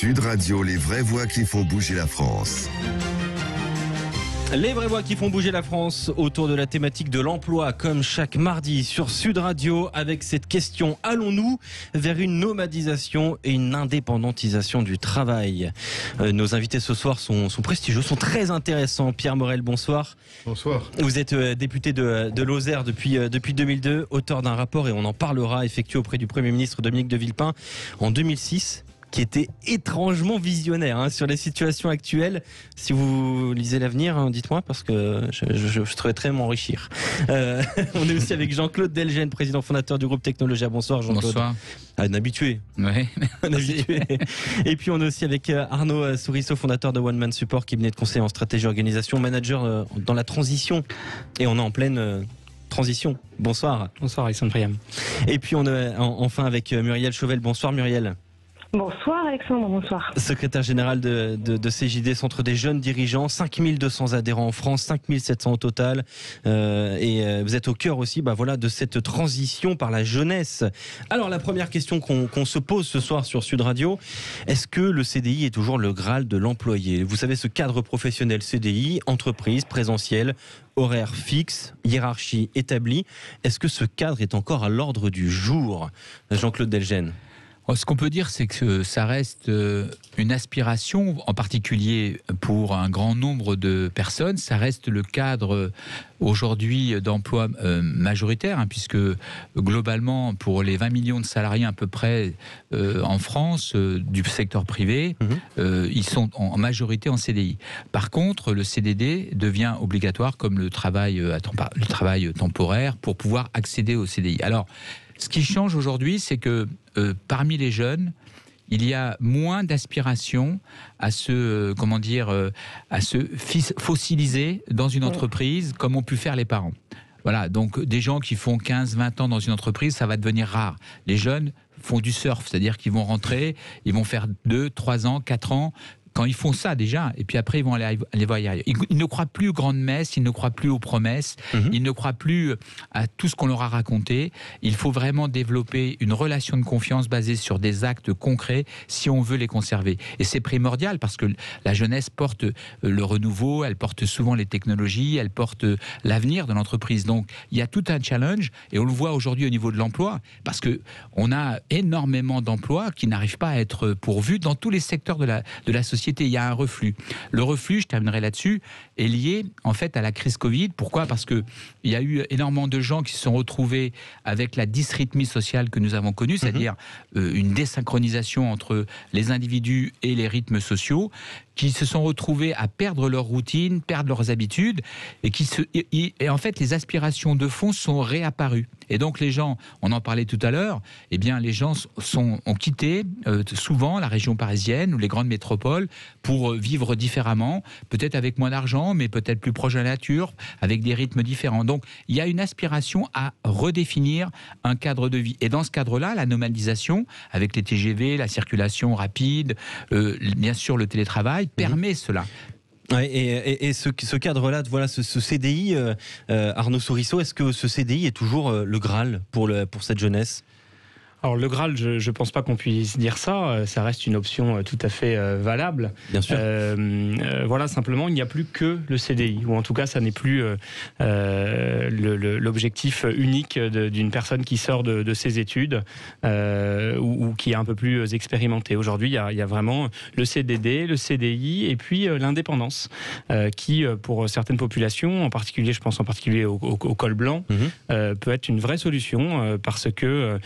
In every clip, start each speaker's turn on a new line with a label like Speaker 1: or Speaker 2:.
Speaker 1: Sud Radio, les vraies voix qui font bouger la France.
Speaker 2: Les vraies voix qui font bouger la France autour de la thématique de l'emploi, comme chaque mardi sur Sud Radio, avec cette question: allons-nous vers une nomadisation et une indépendantisation du travail? Nos invités ce soir sont prestigieux, sont très intéressants. Pierre Morel, bonsoir.
Speaker 3: Bonsoir.
Speaker 2: Vous êtes député de Lozère depuis 2002, auteur d'un rapport, et on en parlera, effectué auprès du Premier ministre Dominique de Villepin en 2006. Qui était étrangement visionnaire sur les situations actuelles. Si vous lisez l'avenir, dites-moi, parce que je souhaiterais m'enrichir. On est aussi avec Jean-Claude Delgen, président fondateur du groupe Technologia. Bonsoir Jean-Claude.
Speaker 4: Bonsoir.
Speaker 2: Un habitué.
Speaker 4: Oui.
Speaker 2: Un habitué. Et puis on est aussi avec Arnaud Souriceau, fondateur de One Man Support, qui venait de conseiller en stratégie organisation, manager dans la transition. Et on est en pleine transition. Bonsoir.
Speaker 5: Bonsoir Alexandre Priam.
Speaker 2: Et puis on est enfin avec Muriel Chauvel. Bonsoir Muriel.
Speaker 6: Bonsoir Alexandre, bonsoir.
Speaker 2: Secrétaire général de CJD, Centre des jeunes dirigeants, 5200 adhérents en France, 5700 au total. Et vous êtes au cœur aussi de cette transition par la jeunesse. Alors la première question qu'on se pose ce soir sur Sud Radio, est-ce que le CDI est toujours le Graal de l'employé? Vous savez, ce cadre professionnel CDI, entreprise, présentiel, horaire fixe, hiérarchie établie, est-ce que ce cadre est encore à l'ordre du jour? Jean-Claude Delgen.
Speaker 4: Ce qu'on peut dire, c'est que ça reste une aspiration, en particulier pour un grand nombre de personnes. Ça reste le cadre aujourd'hui d'emploi majoritaire, puisque globalement, pour les 20 millions de salariés à peu près en France, du secteur privé, ils sont en majorité en CDI. Par contre, le CDD devient obligatoire comme le travail temporaire pour pouvoir accéder au CDI. Alors, ce qui change aujourd'hui, c'est que parmi les jeunes, il y a moins d'aspiration à se fossiliser dans une entreprise comme ont pu faire les parents. Voilà, donc des gens qui font 15-20 ans dans une entreprise, ça va devenir rare. Les jeunes font du surf, c'est-à-dire qu'ils vont rentrer, ils vont faire 2, 3 ans, 4 ans. Quand ils font ça déjà, et puis après ils vont aller voir ailleurs. Ils ne croient plus aux grandes messes, ils ne croient plus aux promesses, ils ne croient plus à tout ce qu'on leur a raconté. Il faut vraiment développer une relation de confiance basée sur des actes concrets si on veut les conserver. Et c'est primordial parce que la jeunesse porte le renouveau, elle porte souvent les technologies, elle porte l'avenir de l'entreprise. Donc il y a tout un challenge, et on le voit aujourd'hui au niveau de l'emploi, parce qu'on a énormément d'emplois qui n'arrivent pas à être pourvus dans tous les secteurs de la société. Il y a un reflux. Le reflux, je terminerai là-dessus, est lié en fait à la crise Covid. Pourquoi ? Parce qu'il y a eu énormément de gens qui se sont retrouvés avec la dysrythmie sociale que nous avons connue, c'est-à-dire une désynchronisation entre les individus et les rythmes sociaux, qui se sont retrouvés à perdre leur routine, perdre leurs habitudes, et en fait les aspirations de fond sont réapparues. Et donc les gens, on en parlait tout à l'heure, les gens ont quitté souvent la région parisienne ou les grandes métropoles pour vivre différemment, peut-être avec moins d'argent, mais peut-être plus proche de la nature, avec des rythmes différents. Donc il y a une aspiration à redéfinir un cadre de vie. Et dans ce cadre-là, la nomadisation, avec les TGV, la circulation rapide, bien sûr le télétravail, permet cela.
Speaker 2: Ouais, et ce cadre-là, ce CDI, Arnaud Souriceau, est-ce que ce CDI est toujours le Graal pour cette jeunesse ?
Speaker 5: Alors le Graal, je ne pense pas qu'on puisse dire ça. Ça reste une option tout à fait valable.
Speaker 2: Bien sûr.
Speaker 5: Simplement, il n'y a plus que le CDI, ou en tout cas, ça n'est plus l'objectif unique d'une personne qui sort de ses études ou qui est un peu plus expérimentée. Aujourd'hui, il y a vraiment le CDD, le CDI et puis l'indépendance, qui, pour certaines populations, je pense en particulier au col blanc, peut être une vraie solution parce que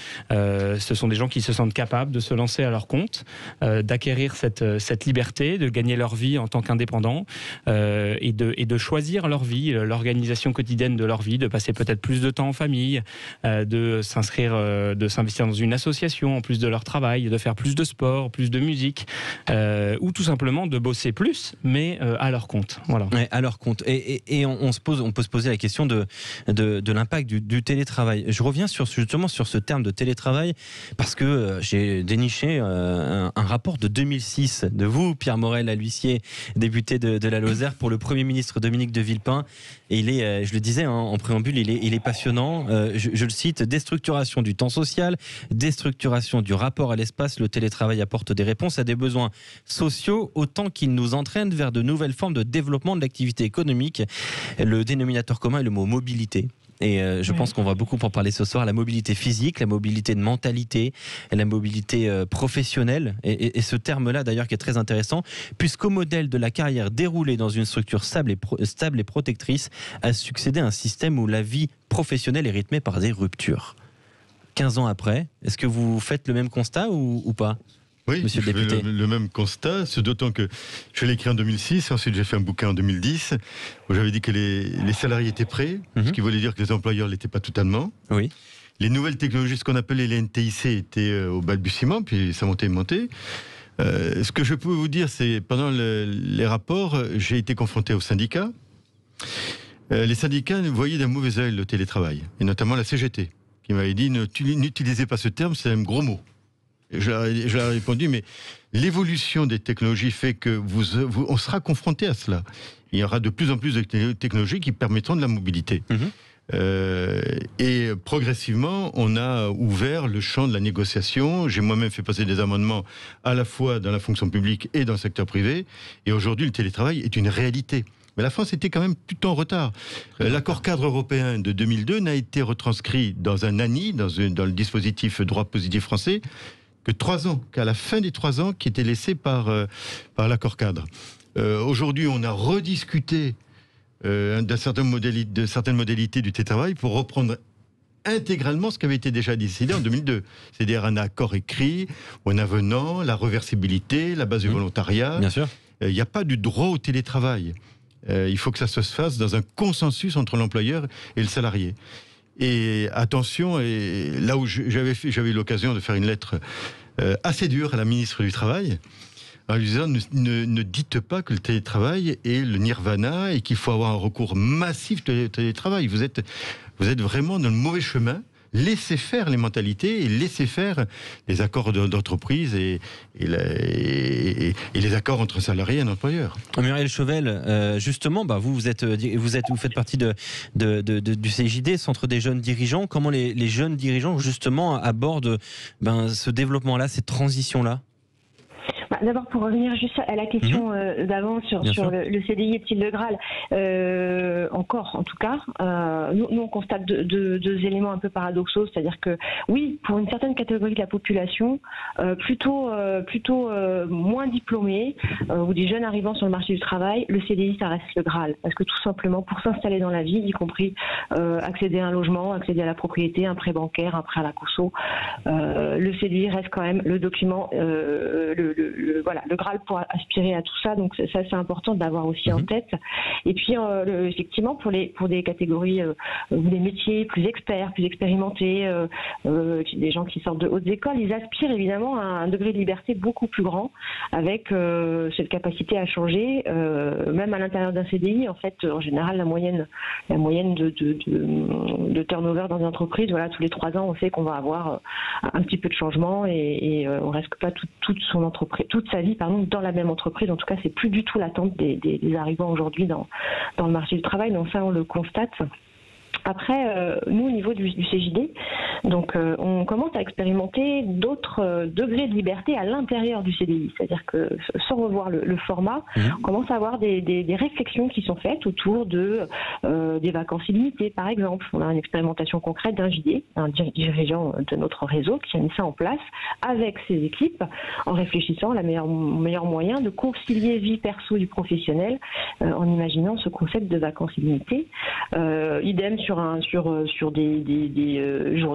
Speaker 5: ce sont des gens qui se sentent capables de se lancer à leur compte, d'acquérir cette liberté, de gagner leur vie en tant qu'indépendants et de choisir leur vie, l'organisation quotidienne de leur vie, de passer peut-être plus de temps en famille, de s'investir dans une association en plus de leur travail, de faire plus de sport, plus de musique, ou tout simplement de bosser plus, mais à leur compte. Voilà.
Speaker 2: Ouais, à leur compte. Et on peut se poser la question de l'impact du télétravail. Je reviens justement sur ce terme de télétravail. parce que j'ai déniché un rapport de 2006 de vous, Pierre Morel à l'huissier, député de la Lozère, pour le Premier ministre Dominique de Villepin. Et il est, je le disais en préambule, il est passionnant. Je le cite: déstructuration du temps social, déstructuration du rapport à l'espace. Le télétravail apporte des réponses à des besoins sociaux autant qu'il nous entraîne vers de nouvelles formes de développement de l'activité économique. Le dénominateur commun est le mot mobilité. Et je pense qu'on va beaucoup en parler ce soir. La mobilité physique, la mobilité de mentalité, la mobilité professionnelle. Et ce terme-là, d'ailleurs, qui est très intéressant, puisqu'au modèle de la carrière déroulée dans une structure stable et protectrice, a succédé un système où la vie professionnelle est rythmée par des ruptures. 15 ans après, est-ce que vous faites le même constat ou pas ?
Speaker 3: Oui,
Speaker 2: Monsieur le député.
Speaker 3: le même constat, c'est d'autant que je l'ai écrit en 2006, ensuite j'ai fait un bouquin en 2010, où j'avais dit que les salariés étaient prêts, ce qui voulait dire que les employeurs ne l'étaient pas totalement.
Speaker 2: Oui.
Speaker 3: Les nouvelles technologies, ce qu'on appelait les NTIC, étaient au balbutiement, puis ça montait et montait. Ce que je peux vous dire, c'est pendant les rapports, j'ai été confronté aux syndicats. Les syndicats voyaient d'un mauvais œil le télétravail, et notamment la CGT, qui m'avait dit n'utilisez pas ce terme, c'est un gros mot. Je leur ai répondu, mais l'évolution des technologies fait que on sera confronté à cela. Il y aura de plus en plus de technologies qui permettront de la mobilité. Et progressivement, on a ouvert le champ de la négociation. J'ai moi-même fait passer des amendements à la fois dans la fonction publique et dans le secteur privé. Et aujourd'hui, le télétravail est une réalité. Mais la France était quand même plutôt en retard. L'accord cadre européen de 2002 n'a été retranscrit dans un ANI, dans le dispositif droit positif français, que 3 ans, qu'à la fin des 3 ans qui étaient laissés par l'accord cadre. Aujourd'hui, on a rediscuté de certaines modalités du télétravail pour reprendre intégralement ce qui avait été déjà décidé en 2002. C'est-à-dire un accord écrit, un avenant, la reversibilité, la base du volontariat.
Speaker 2: Bien sûr.
Speaker 3: Il n'y a pas du droit au télétravail. Il faut que ça se fasse dans un consensus entre l'employeur et le salarié. Et attention, et là où j'avais eu l'occasion de faire une lettre assez dure à la ministre du Travail, en lui disant ne dites pas que le télétravail est le nirvana et qu'il faut avoir un recours massif au télétravail. Vous êtes vraiment dans le mauvais chemin. Laissez faire les mentalités et laissez faire les accords d'entreprise et les accords entre salariés et un employeur.
Speaker 2: Muriel Chauvel, justement, vous faites partie du CJD, Centre des jeunes dirigeants. Comment les jeunes dirigeants justement abordent ce développement-là, cette transition-là ?
Speaker 6: D'abord, pour revenir juste à la question d'avant sur le CDI est-il le Graal, encore en tout cas, nous on constate deux éléments un peu paradoxaux, c'est-à-dire que oui, pour une certaine catégorie de la population, plutôt moins diplômés ou des jeunes arrivant sur le marché du travail, le CDI ça reste le Graal, parce que tout simplement pour s'installer dans la vie, y compris accéder à un logement, accéder à la propriété, un prêt bancaire, un prêt à la conso, le CDI reste quand même le document, le Graal pour aspirer à tout ça, donc ça c'est important d'avoir aussi en tête. Et puis effectivement pour des catégories ou des métiers plus experts, plus expérimentés, des gens qui sortent de hautes écoles, ils aspirent évidemment à un degré de liberté beaucoup plus grand, avec cette capacité à changer, même à l'intérieur d'un CDI. En fait, en général, la moyenne de turnover dans une entreprise, tous les 3 ans, on sait qu'on va avoir un petit peu de changement et on reste pas toute sa vie dans la même entreprise. En tout cas, c'est plus du tout l'attente des arrivants aujourd'hui dans le marché du travail. Donc ça, on le constate. Après, nous, au niveau du CJD, donc on commence à expérimenter d'autres degrés de liberté à l'intérieur du CDI. C'est-à-dire que, sans revoir le format, on commence à avoir des réflexions qui sont faites autour des vacances illimitées, par exemple. On a une expérimentation concrète d'un JD, un dirigeant de notre réseau, qui a mis ça en place avec ses équipes, en réfléchissant à meilleur moyen de concilier vie perso du professionnel, en imaginant ce concept de vacances illimitées. Idem sur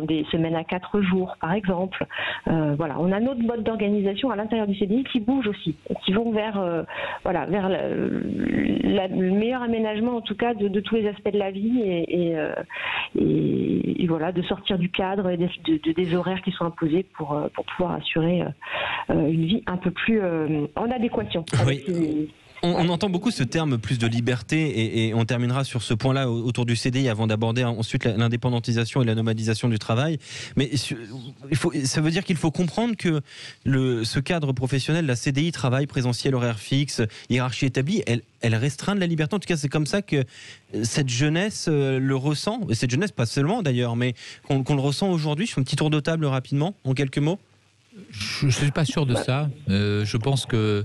Speaker 6: des semaines à 4 jours, par exemple. On a notre mode d'organisation à l'intérieur du CDI qui bouge aussi, qui vont vers le meilleur aménagement, en tout cas, de tous les aspects de la vie et de sortir du cadre et des horaires qui sont imposés pour pouvoir assurer une vie un peu plus en adéquation avec
Speaker 2: On entend beaucoup ce terme plus de liberté et on terminera sur ce point-là autour du CDI avant d'aborder ensuite l'indépendantisation et la nomadisation du travail. Mais ça veut dire qu'il faut comprendre que ce cadre professionnel, la CDI, travail présentiel, horaire fixe, hiérarchie établie, elle restreint de la liberté. En tout cas, c'est comme ça que cette jeunesse le ressent. Et cette jeunesse, pas seulement d'ailleurs, mais qu'on le ressent aujourd'hui. Je fais un petit tour de table rapidement, en quelques mots.
Speaker 4: Je ne suis pas sûr de ça. Je pense que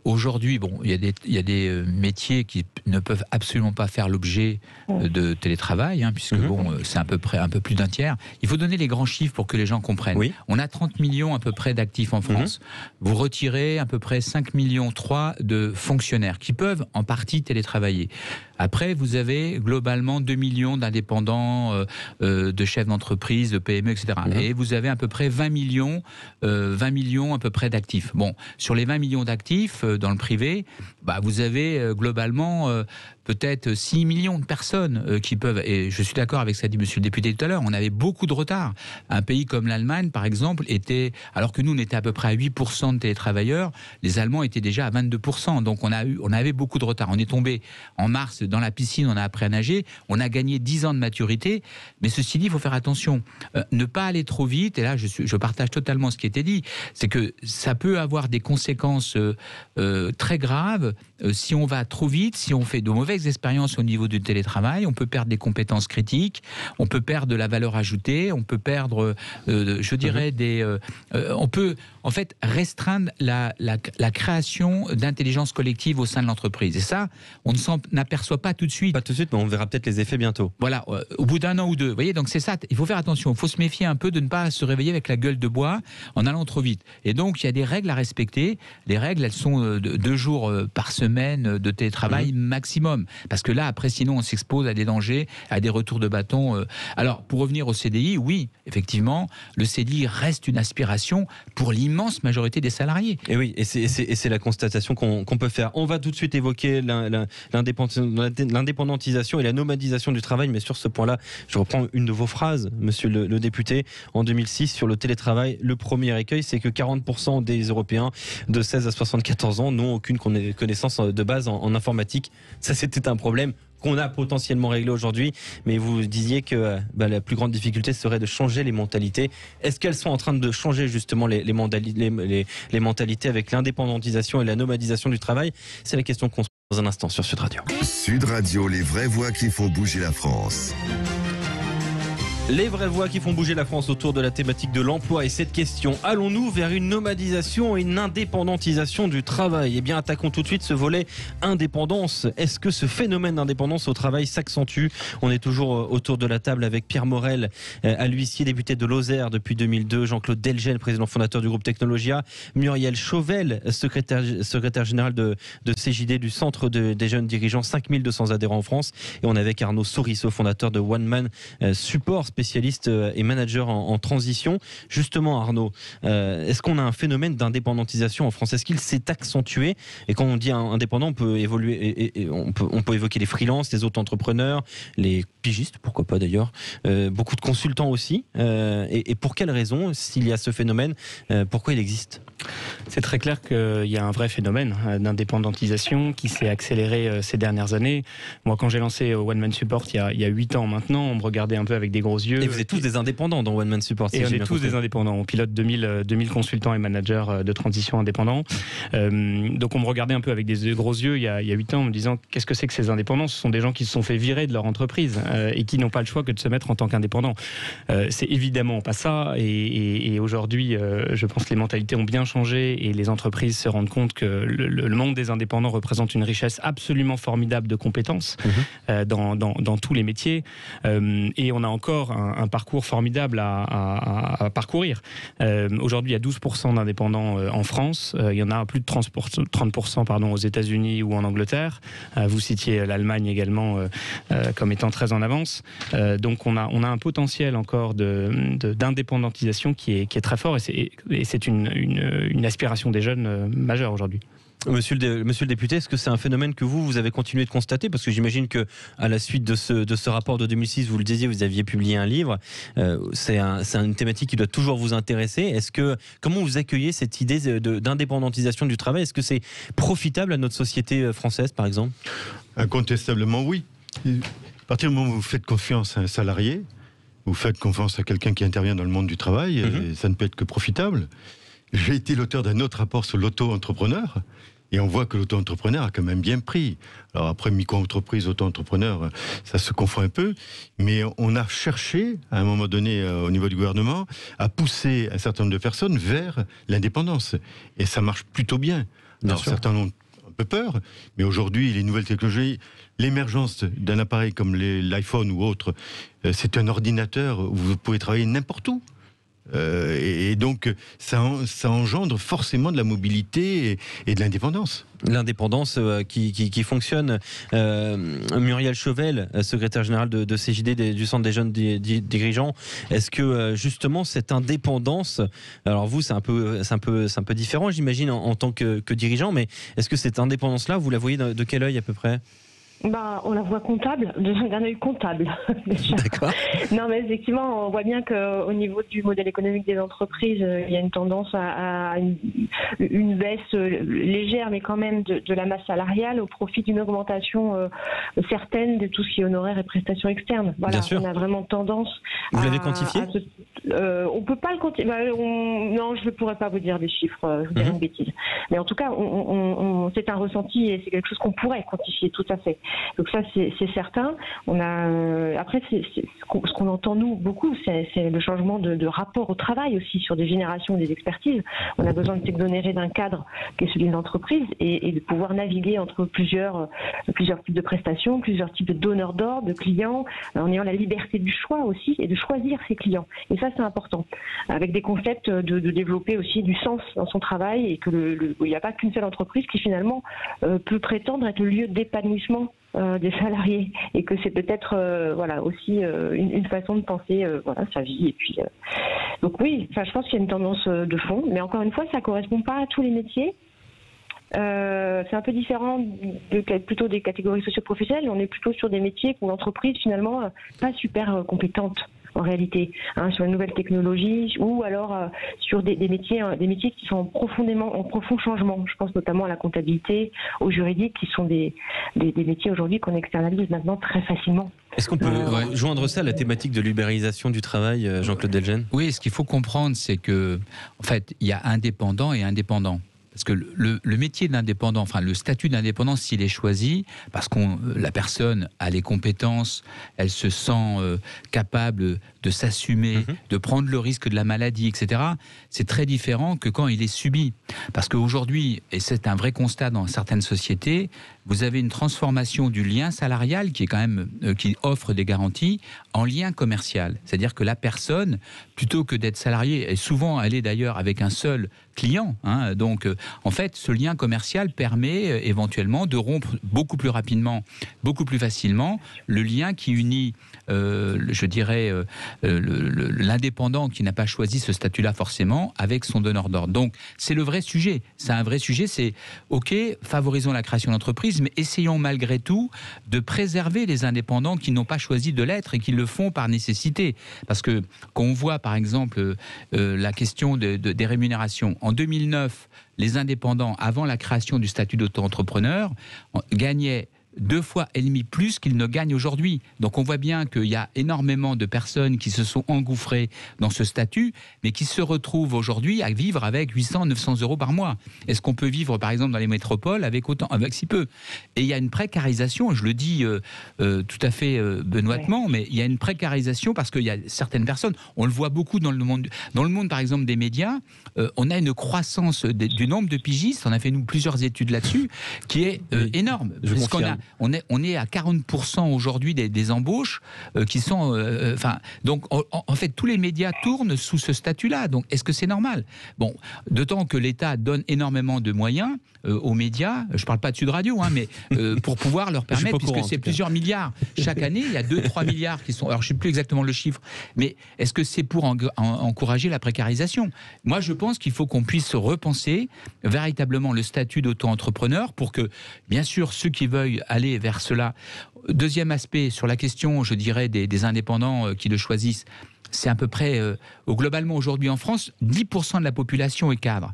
Speaker 4: aujourd'hui, bon, il y a des métiers qui ne peuvent absolument pas faire l'objet de télétravail, hein, puisque bon, c'est à peu près un peu plus d'un tiers. Il faut donner les grands chiffres pour que les gens comprennent. Oui. On a 30 millions à peu près d'actifs en France. Vous retirez à peu près 5,3 millions de fonctionnaires qui peuvent en partie télétravailler. Après, vous avez globalement 2 millions d'indépendants, de chefs d'entreprise, de PME, etc. Et vous avez à peu près 20 millions à peu près d'actifs. Bon, sur les 20 millions d'actifs dans le privé, bah, vous avez globalement peut-être 6 millions de personnes qui peuvent, et je suis d'accord avec ce qu'a dit monsieur le député tout à l'heure, on avait beaucoup de retard. Un pays comme l'Allemagne, par exemple, alors que nous, on était à peu près à 8% de télétravailleurs, les Allemands étaient déjà à 22%. Donc on avait beaucoup de retard. On est tombé en mars dans la piscine, on a appris à nager, on a gagné 10 ans de maturité, mais ceci dit, il faut faire attention. Ne pas aller trop vite, et là je partage totalement ce qui a été dit, c'est que ça peut avoir des conséquences très graves si on va trop vite, si on fait de mauvaises expériences au niveau du télétravail, on peut perdre des compétences critiques, on peut perdre de la valeur ajoutée, on peut perdre, je dirais, on peut en fait restreindre la création d'intelligence collective au sein de l'entreprise. Et ça, on ne s'en aperçoit pas tout de suite.
Speaker 2: Pas tout de suite, mais on verra peut-être les effets bientôt.
Speaker 4: Voilà, au bout d'un an ou deux. Vous voyez, donc c'est ça, il faut faire attention, il faut se méfier un peu de ne pas se réveiller avec la gueule de bois en allant trop vite. Et donc, il y a des règles à respecter. Les règles, elles sont 2 jours par semaine de télétravail maximum. Parce que là, après, sinon, on s'expose à des dangers, à des retours de bâton. Alors, pour revenir au CDI, oui, effectivement, le CDI reste une aspiration pour l'immense majorité des salariés.
Speaker 2: Et oui, et c'est la constatation qu'on peut faire. On va tout de suite évoquer l'indépendantisation et la nomadisation du travail, mais sur ce point-là, je reprends une de vos phrases, monsieur le député, en 2006, sur le télétravail. Le premier écueil, c'est que 40% des Européens de 16 à 74 ans n'ont aucune connaissance de base en informatique. Ça, c'était un problème qu'on a potentiellement réglé aujourd'hui, mais vous disiez que la plus grande difficulté serait de changer les mentalités. Est-ce qu'elles sont en train de changer justement les mentalités avec l'indépendantisation et la nomadisation du travail? C'est la question qu'on se pose dans un instant sur Sud Radio.
Speaker 1: Sud Radio, les vraies voix qui font bouger la France.
Speaker 2: Les vraies voix qui font bouger la France autour de la thématique de l'emploi et cette question, allons-nous vers une nomadisation et une indépendantisation du travail? Eh bien, attaquons tout de suite ce volet indépendance. Est-ce que ce phénomène d'indépendance au travail s'accentue? On est toujours autour de la table avec Pierre Morel, à l'huissier, député de Lozère depuis 2002, Jean-Claude Delgel, président fondateur du groupe Technologia, Muriel Chauvel, secrétaire général de CJD, du Centre des jeunes dirigeants, 5200 adhérents en France, et on est avec Arnaud Souriceau, fondateur de One Man Support, spécialiste et manager en transition. Justement, Arnaud, est-ce qu'on a un phénomène d'indépendantisation en France? Est-ce qu'il s'est accentué? Et quand on dit indépendant, on peut on peut évoquer les freelances, les auto-entrepreneurs, les pigistes, pourquoi pas d'ailleurs, beaucoup de consultants aussi. Et pour quelles raisons, s'il y a ce phénomène, pourquoi il existe?
Speaker 5: C'est très clair qu'il y a un vrai phénomène d'indépendantisation qui s'est accéléré ces dernières années. Moi, quand j'ai lancé One Man Support il y a 8 ans maintenant, on me regardait un peu avec des gros yeux.
Speaker 2: Et vous êtes tous des indépendants dans One Man Support.
Speaker 5: Et on est tous des indépendants. On pilote 2000 consultants et managers de transition indépendants. Donc on me regardait un peu avec des gros yeux il y a 8 ans en me disant qu'est-ce que c'est que ces indépendants? Ce sont des gens qui se sont fait virer de leur entreprise et qui n'ont pas le choix que de se mettre en tant qu'indépendants. C'est évidemment pas ça. Et aujourd'hui, je pense que les mentalités ont bien changé et les entreprises se rendent compte que le monde des indépendants représente une richesse absolument formidable de compétences dans tous les métiers. Et on a encore un parcours formidable à parcourir. Aujourd'hui, il y a 12% d'indépendants en France. Il y en a plus de 30% aux États-Unis ou en Angleterre. Vous citiez l'Allemagne également comme étant très en avance. Donc on a un potentiel encore d'indépendantisation qui est très fort et c'est une aspiration des jeunes majeure aujourd'hui.
Speaker 2: Monsieur le député, est-ce que c'est un phénomène que vous avez continué de constater? Parce que j'imagine que à la suite de ce rapport de 2006, vous le disiez, vous aviez publié un livre. C'est une thématique qui doit toujours vous intéresser. Comment vous accueillez cette idée d'indépendantisation du travail? Est-ce que c'est profitable à notre société française, par exemple?
Speaker 3: Incontestablement, oui. À partir du moment où vous faites confiance à un salarié, vous faites confiance à quelqu'un qui intervient dans le monde du travail, et ça ne peut être que profitable. J'ai été l'auteur d'un autre rapport sur l'auto-entrepreneur, et on voit que l'auto-entrepreneur a quand même bien pris. Alors après, micro-entreprise, auto-entrepreneur, ça se confond un peu, mais on a cherché, à un moment donné, au niveau du gouvernement, à pousser un certain nombre de personnes vers l'indépendance. Et ça marche plutôt bien. Alors certains ont un peu peur, mais aujourd'hui, les nouvelles technologies, l'émergence d'un appareil comme l'iPhone ou autre, c'est un ordinateur où vous pouvez travailler n'importe où. Et donc, ça engendre forcément de la mobilité et de l'indépendance.
Speaker 2: L'indépendance qui fonctionne. Muriel Chauvel, secrétaire générale de CJD, du Centre des jeunes dirigeants, est-ce que justement cette indépendance, alors vous c'est un peu différent j'imagine en tant que dirigeant, mais est-ce que cette indépendance-là, vous la voyez de quel œil à peu près?
Speaker 6: On la voit comptable, d'un œil comptable.
Speaker 2: D'accord.
Speaker 6: Non, mais effectivement, on voit bien qu'au niveau du modèle économique des entreprises, il y a une tendance à une baisse légère, mais quand même de la masse salariale au profit d'une augmentation certaine de tout ce qui est honoraires et prestations externes. Voilà, bien sûr. On a vraiment tendance.
Speaker 2: Vous l'avez quantifié?
Speaker 6: On peut pas le quantifier. Non, je ne pourrais pas vous dire des chiffres. Je vous dirais une bêtise. Mais en tout cas, c'est un ressenti et c'est quelque chose qu'on pourrait quantifier, tout à fait. Donc ça, c'est certain. Après, ce qu'on entend nous beaucoup, c'est le changement de rapport au travail aussi sur des générations et des expertises. On a besoin de s'exonérer d'un cadre qui est celui de l'entreprise et de pouvoir naviguer entre plusieurs types de prestations, plusieurs types de donneurs d'ordre, de clients, en ayant la liberté du choix aussi et de choisir ses clients. Et ça, c'est important. Avec des concepts de développer aussi du sens dans son travail et que il n'y a pas qu'une seule entreprise qui finalement peut prétendre être le lieu d'épanouissement des salariés et que c'est peut-être aussi une façon de penser sa vie et puis donc oui, je pense qu'il y a une tendance de fond, mais encore une fois ça correspond pas à tous les métiers. C'est un peu différent plutôt des catégories socio-professionnelles. On est plutôt sur des métiers où l'entreprise finalement pas super compétente en réalité, sur les nouvelles technologies ou alors sur des métiers qui sont en profond changement. Je pense notamment à la comptabilité, au juridique, qui sont des métiers aujourd'hui qu'on externalise maintenant très facilement.
Speaker 2: Est-ce qu'on peut joindre ça à la thématique de l'ubérisation du travail, Jean-Claude Delgen?
Speaker 4: Oui, ce qu'il faut comprendre, c'est que, en fait, il y a indépendant et indépendant. Parce que le métier d'indépendant, enfin le statut d'indépendant, s'il est choisi, parce que la personne a les compétences, elle se sent capable de s'assumer, de prendre le risque de la maladie, etc., c'est très différent que quand il est subi. Parce qu'aujourd'hui, et c'est un vrai constat dans certaines sociétés, vous avez une transformation du lien salarial qui est quand même qui offre des garanties en lien commercial. C'est-à-dire que la personne, plutôt que d'être salariée, et souvent elle est d'ailleurs avec un seul client, donc en fait ce lien commercial permet éventuellement de rompre beaucoup plus rapidement, beaucoup plus facilement le lien qui unit je dirais l'indépendant qui n'a pas choisi ce statut-là forcément avec son donneur d'ordre. Donc c'est le vrai sujet, c'est un vrai sujet, c'est ok, favorisons la création d'entreprises, mais essayons malgré tout de préserver les indépendants qui n'ont pas choisi de l'être et qui le font par nécessité. Parce que quand on voit par exemple la question des rémunérations, en 2009, les indépendants, avant la création du statut d'auto-entrepreneur, gagnaient 2,5 fois plus qu'ils ne gagnent aujourd'hui. Donc on voit bien qu'il y a énormément de personnes qui se sont engouffrées dans ce statut, mais qui se retrouvent aujourd'hui à vivre avec 800-900 euros par mois. Est-ce qu'on peut vivre par exemple dans les métropoles avec si peu? Et il y a une précarisation, je le dis tout à fait benoîtement, mais il y a une précarisation parce qu'il y a certaines personnes, on le voit beaucoup dans le monde par exemple des médias, on a une croissance du nombre de pigistes, on a fait nous plusieurs études là-dessus, qui est énorme. Parce qu'on a on est à 40% aujourd'hui des embauches qui sont... donc, en fait, tous les médias tournent sous ce statut-là. Donc, est-ce que c'est normal? Bon, d'autant que l'État donne énormément de moyens aux médias, je ne parle pas de Sud Radio, mais pour pouvoir leur permettre, puisque c'est plusieurs milliards chaque année, il y a 2-3 milliards qui sont... Alors, je ne sais plus exactement le chiffre, mais est-ce que c'est pour encourager la précarisation? Moi, je pense qu'il faut qu'on puisse repenser véritablement le statut d'auto-entrepreneur pour que, bien sûr, ceux qui veuillent aller vers cela... Deuxième aspect, sur la question, je dirais, des indépendants qui le choisissent, c'est à peu près, globalement aujourd'hui en France, 10% de la population est cadre.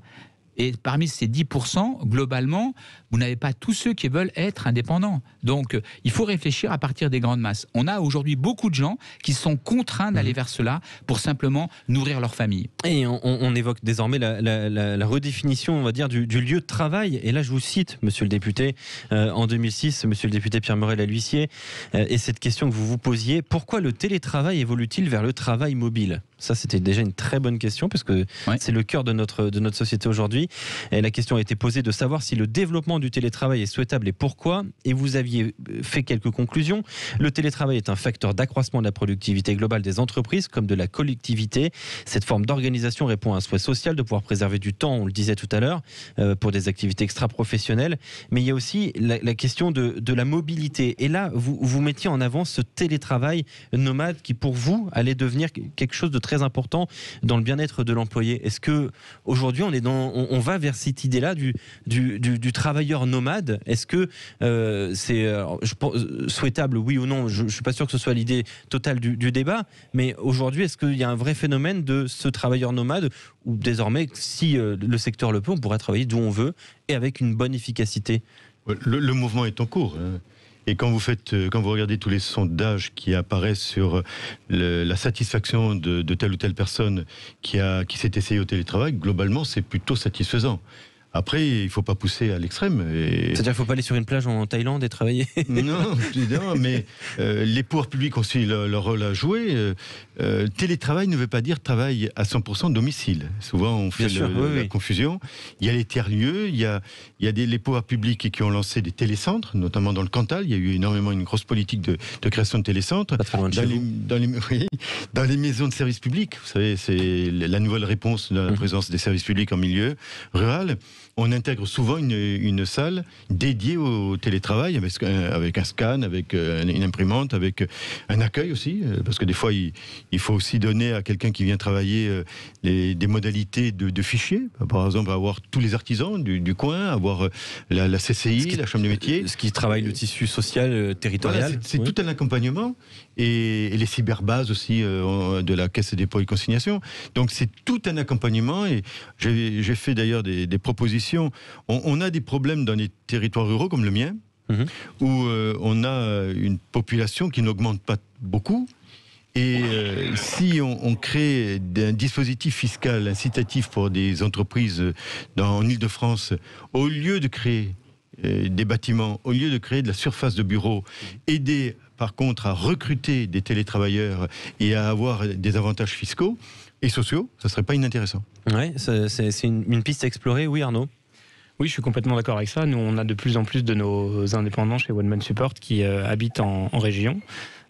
Speaker 4: Et parmi ces 10%, globalement, vous n'avez pas tous ceux qui veulent être indépendants. Donc, il faut réfléchir à partir des grandes masses. On a aujourd'hui beaucoup de gens qui sont contraints d'aller vers cela pour simplement nourrir leur famille.
Speaker 2: Et on évoque désormais la redéfinition, on va dire, du lieu de travail. Et là, je vous cite, monsieur le député, en 2006, monsieur le député Pierre Morel à l'huissier, et cette question que vous vous posiez, pourquoi le télétravail évolue-t-il vers le travail mobile? Ça, c'était déjà une très bonne question, parce que c'est le cœur de notre société aujourd'hui. Et la question a été posée de savoir si le développement du télétravail est souhaitable et pourquoi. Et vous aviez fait quelques conclusions. Le télétravail est un facteur d'accroissement de la productivité globale des entreprises comme de la collectivité. Cette forme d'organisation répond à un souhait social de pouvoir préserver du temps, on le disait tout à l'heure, pour des activités extra-professionnelles. Mais il y a aussi la question de la mobilité. Et là, vous mettiez en avant ce télétravail nomade qui, pour vous, allait devenir quelque chose de très important dans le bien-être de l'employé. Est-ce que aujourd'hui on va vers cette idée-là du travailleur nomade? Est-ce que c'est souhaitable, oui ou non? Je ne suis pas sûr que ce soit l'idée totale du débat, mais aujourd'hui, est-ce qu'il y a un vrai phénomène de ce travailleur nomade où désormais, si le secteur le peut, on pourrait travailler d'où on veut et avec une bonne efficacité?
Speaker 3: Le mouvement est en cours. Et quand vous regardez tous les sondages qui apparaissent sur la satisfaction de telle ou telle personne qui s'est essayée au télétravail, globalement, c'est plutôt satisfaisant. Après, il ne faut pas pousser à l'extrême.
Speaker 2: C'est-à-dire qu'il ne faut pas aller sur une plage en Thaïlande et travailler?
Speaker 3: Non, mais les pouvoirs publics ont aussi leur rôle à jouer. Télétravail ne veut pas dire travail à 100% domicile. Souvent, on fait la confusion. Il y a les tiers-lieux, il y a les pouvoirs publics qui ont lancé des télécentres, notamment dans le Cantal. Il y a eu énormément une grosse politique de création de télécentres.
Speaker 2: Pas très loin de chez vous.
Speaker 3: Dans les maisons de services publics, vous savez, c'est la nouvelle réponse de la présence des services publics en milieu rural. On intègre souvent une salle dédiée au télétravail avec un scan, avec une imprimante, avec un accueil aussi, parce que des fois il faut aussi donner à quelqu'un qui vient travailler des modalités de fichiers. Par exemple, avoir tous les artisans du coin, avoir la CCI, la Chambre des métiers.
Speaker 2: Ce qui travaille le tissu social territorial.
Speaker 3: Voilà, c'est tout un accompagnement. Et les cyberbases aussi de la Caisse des dépôts et consignations. Donc c'est tout un accompagnement et j'ai fait d'ailleurs des propositions. On a des problèmes dans les territoires ruraux comme le mien, où on a une population qui n'augmente pas beaucoup. Et si on crée un dispositif fiscal incitatif pour des entreprises en Île-de-France, au lieu de créer des bâtiments, au lieu de créer de la surface de bureaux, aider par contre à recruter des télétravailleurs et à avoir des avantages fiscaux et sociaux, ça ne serait pas inintéressant.
Speaker 2: Ouais, c'est une piste à explorer, oui Arnaud?
Speaker 5: Oui, je suis complètement d'accord avec ça. Nous, on a de plus en plus de nos indépendants chez One Man Support qui habitent en région.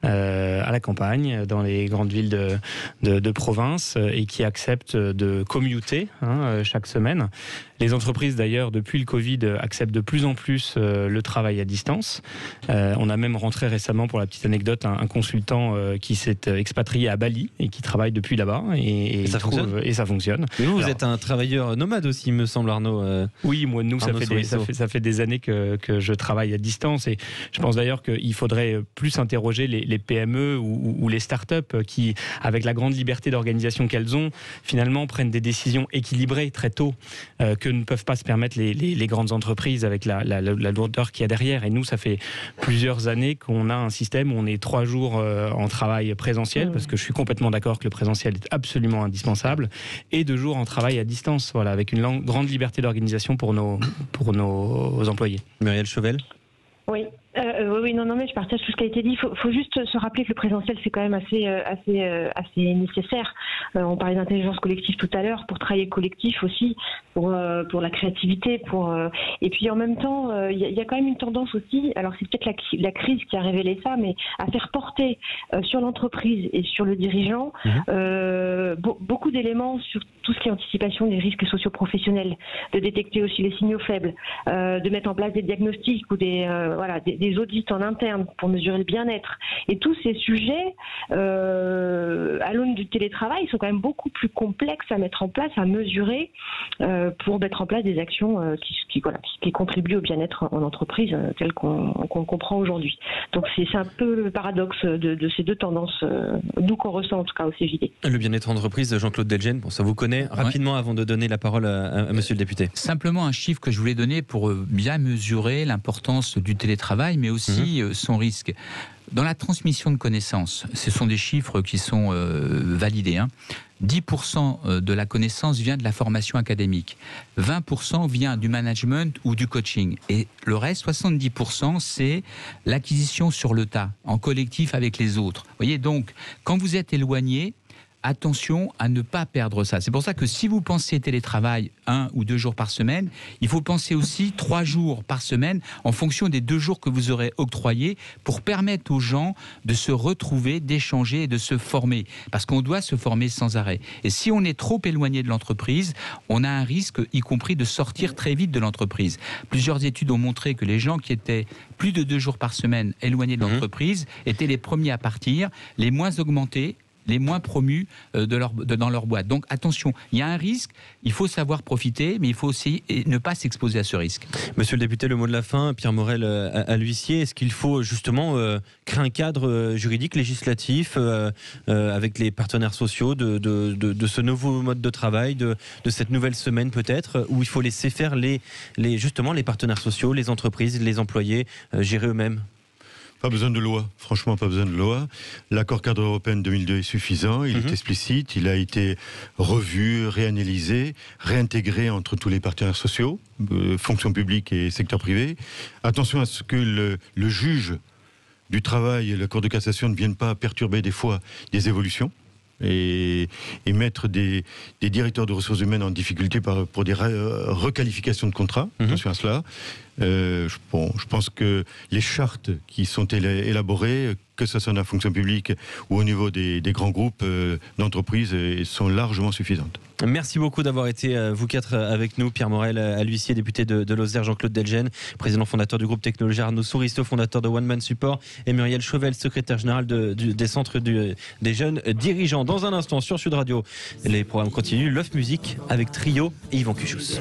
Speaker 5: À la campagne, dans les grandes villes de province et qui acceptent de commuter chaque semaine. Les entreprises d'ailleurs, depuis le Covid, acceptent de plus en plus le travail à distance. On a même rentré récemment, pour la petite anecdote, un consultant qui s'est expatrié à Bali et qui travaille depuis là-bas. Et ça fonctionne.
Speaker 2: Mais vous êtes un travailleur nomade aussi, il me semble, Arnaud.
Speaker 5: Oui, moi, nous, ça fait des années que je travaille à distance. Et je pense d'ailleurs qu'il faudrait plus interroger les PME ou les startups qui, avec la grande liberté d'organisation qu'elles ont, finalement prennent des décisions équilibrées très tôt que ne peuvent pas se permettre les grandes entreprises avec la lourdeur qu'il y a derrière. Et nous, ça fait plusieurs années qu'on a un système où on est 3 jours en travail présentiel, parce que je suis complètement d'accord que le présentiel est absolument indispensable, et 2 jours en travail à distance, voilà, avec une grande liberté d'organisation pour nos employés.
Speaker 2: Muriel Chauvel?
Speaker 6: Oui, Oui, non, mais je partage tout ce qui a été dit. Il faut juste se rappeler que le présentiel, c'est quand même assez nécessaire. On parlait d'intelligence collective tout à l'heure, pour travailler collectif aussi, pour la créativité, et puis en même temps, il y a quand même une tendance aussi, alors c'est peut-être la crise qui a révélé ça, mais à faire porter sur l'entreprise et sur le dirigeant beaucoup d'éléments sur tout ce qui est anticipation des risques socio-professionnels, de détecter aussi les signaux faibles, de mettre en place des diagnostics ou des audits en interne pour mesurer le bien-être. Et tous ces sujets, à l'aune du télétravail, sont quand même beaucoup plus complexes à mettre en place, à mesurer, pour mettre en place des actions qui contribuent au bien-être en entreprise, tel qu'on comprend aujourd'hui. Donc c'est un peu le paradoxe de ces deux tendances, nous qu'on ressent en tout cas au CJD. Le
Speaker 2: bien-être en entreprise, Jean-Claude Delgen, bon, ça vous connaît. Rapidement, avant de donner la parole à monsieur le député.
Speaker 4: Simplement un chiffre que je voulais donner pour bien mesurer l'importance du télétravail, mais aussi son risque. Dans la transmission de connaissances, ce sont des chiffres qui sont validés. 10% de la connaissance vient de la formation académique, 20% vient du management ou du coaching, et le reste, 70%, c'est l'acquisition sur le tas, en collectif avec les autres. Vous voyez, donc, quand vous êtes éloigné, attention à ne pas perdre ça. C'est pour ça que si vous pensez télétravail 1 ou 2 jours par semaine, il faut penser aussi 3 jours par semaine en fonction des 2 jours que vous aurez octroyés pour permettre aux gens de se retrouver, d'échanger et de se former. Parce qu'on doit se former sans arrêt. Et si on est trop éloigné de l'entreprise, on a un risque, y compris de sortir très vite de l'entreprise. Plusieurs études ont montré que les gens qui étaient plus de 2 jours par semaine éloignés de l'entreprise étaient les premiers à partir, les moins augmentés, les moins promus dans leur boîte. Donc attention, il y a un risque, il faut savoir profiter, mais il faut aussi ne pas s'exposer à ce risque.
Speaker 2: Monsieur le député, le mot de la fin, Pierre Morel à l'huissier, est-ce qu'il faut justement créer un cadre juridique, législatif, avec les partenaires sociaux de ce nouveau mode de travail, de cette nouvelle semaine peut-être, où il faut laisser faire justement les partenaires sociaux, les entreprises, les employés, gérer eux-mêmes?
Speaker 3: Pas besoin de loi, franchement pas besoin de loi. L'accord cadre européen de 2002 est suffisant, il est explicite, il a été revu, réanalysé, réintégré entre tous les partenaires sociaux, fonction publique et secteur privé. Attention à ce que le juge du travail et la Cour de cassation ne viennent pas perturber des fois des évolutions et mettre des directeurs de ressources humaines en difficulté pour des requalifications de contrats. Attention à cela. Je pense que les chartes qui sont élaborées, que ce soit dans la fonction publique ou au niveau des grands groupes d'entreprises, sont largement suffisantes.
Speaker 2: Merci beaucoup d'avoir été, vous quatre, avec nous. Pierre Morel à l'huissier, député de Lozère, Jean-Claude Delgen, président fondateur du groupe Technologie, Arnaud Souristeau, fondateur de One Man Support, et Muriel Chauvel, secrétaire générale des centres des jeunes dirigeants. Dans un instant, sur Sud Radio, les programmes continuent. Love Music avec Trio et Yvan Cuchous.